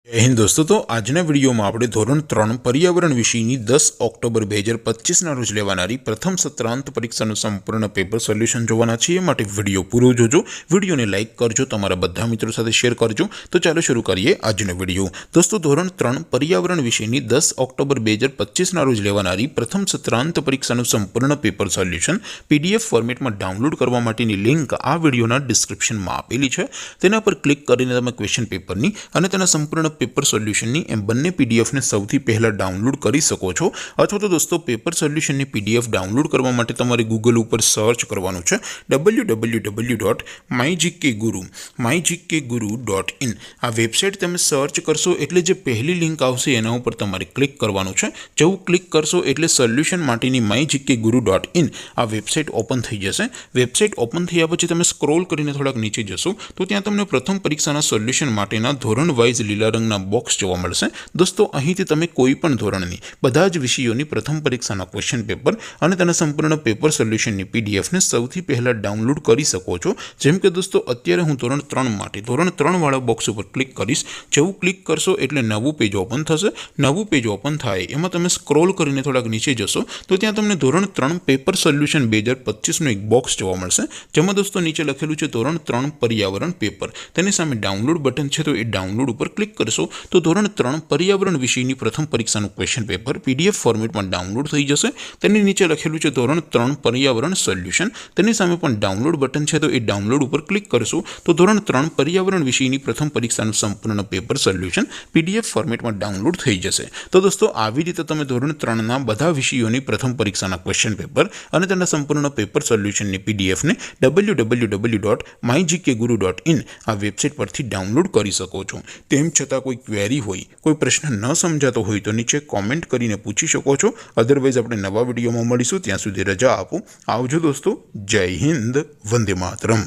जय हिंद दोस्तों। तो आजना विडियो में આપણે ધોરણ 3 પર્યાવરણ વિષયની 10 ઓક્ટોબર 2025 ના રોજ લેવાનારી પ્રથમ સત્રાંત પરીક્ષાનું સંપૂર્ણ પેપર સોલ્યુશન જોવાના છીએ। માટે વિડિયો પૂરો જોજો, વિડિયોને લાઈક કરજો, તમારા બધા મિત્રો સાથે શેર કરજો। તો ચાલો શરૂ કરીએ આજનો વિડિયો। દોસ્તો ધોરણ 3 પર્યાવરણ વિષયની 10 ઓક્ટોબર 2025 ના રોજ લેવાનારી પ્રથમ સત્રાંત પરીક્ષાનું સંપૂર્ણ પેપર સોલ્યુશન પીડીએફ ફોર્મેટમાં ડાઉનલોડ કરવા માટેની લિંક આ વિડિયોના ડિસ્ક્રિપ્શનમાં આપેલી છે। તેના પર ક્લિક કરીને તમે ક્વેશ્ચન પેપરની અને તેના સંપૂર્ણ पेपर सोल्यूशन एम बने पीडीएफ ने सौथी पहला डाउनलॉड करी सको छो। अथवा तो दोस्तों पेपर सोल्यूशन ने पीडीएफ डाउनलॉड करवा माटे तमारे गूगल पर सर्च करवानुं छे www.mygkguru.in आ वेबसाइट तमे सर्च करशो एटले जे पहली लिंक आवशे एना उपर तमारे क्लिक करवानुं छे। जेवुं क्लिक करशो एटले सोल्यूशन माटेनी mygkguru.in आ वेबसाइट ओपन थई जशे। वेबसाइट ओपन थया पछी तमे स्क्रॉल करीने थोड़ाक नीचे जशो तो त्यां तमने प्रथम परीक्षाना सोल्यूशन माटेना धोरण वाइज लीला रंगना बॉक्स जोवा मळशे। दोस्तों અહીંથી તમે કોઈ પણ ધોરણની બધા જ વિષયોની પ્રથમ પરીક્ષાના ક્વેશ્ચન પેપર અને તેના સંપૂર્ણ પેપર સોલ્યુશનની પીડીએફ ને સૌથી પહેલા ડાઉનલોડ કરી શકો છો। જેમ કે દોસ્તો અત્યારે હું ધોરણ 3 માટે ધોરણ 3 વાળા બોક્સ ઉપર ક્લિક કરીશ। જેવું ક્લિક કરશો એટલે નવું પેજ ઓપન થશે। નવું પેજ ઓપન થાય એમાં તમે સ્ક્રોલ કરીને થોડાક નીચે જશો તો ત્યાં તમને ધોરણ 3 પેપર સોલ્યુશન 2025 નું એક બોક્સ જોવા મળશે। જેમાં દોસ્તો નીચે લખેલું છે ધોરણ 3 પર્યાવરણ પેપર। તેની સામે ડાઉનલોડ બટન છે તો એ ડાઉનલોડ ઉપર ક્લિક करशो तो धोरण 3 पर्यावरण विषयनी प्रथम परीक्षाનું क्वेश्चन पेपर पीडीएफ फॉर्मेट में डाउनलॉड थई जशे। तेनी नीचे लखेलुं छे धोरण 3 पर्यावरण सोल्यूशन। तेनी सामे पण डाउनलॉड बटन छे तो ए डाउनलॉड पर क्लिक करशो तो धोरण 3 पर्यावरण विषयनी प्रथम परीक्षाનું संपूर्ण पेपर सोल्यूशन पीडीएफ फॉर्मेट में डाउनलॉड थई जशे। तो दोस्तों આવી રીતે તમે ધોરણ 3 ના બધા વિષયોની પ્રથમ પરીક્ષાના ક્વેશ્ચન પેપર અને તેના સંપૂર્ણ પેપર સોલ્યુશનની પીડીએફ ને www.mygkguru.in આ વેબસાઇટ પરથી ડાઉનલોડ કરી શકો છો। તેમ छता कोई क्वेरी होय, कोई प्रश्न न समझातो होय तो नीचे कॉमेंट करीने पूछी शको छो। अदरवाइज आपणे नवा विडियोमां मळीशुं, त्यां सुधी रजा आपो। आवजो दोस्तों। जय हिंद, वंदे मातरम।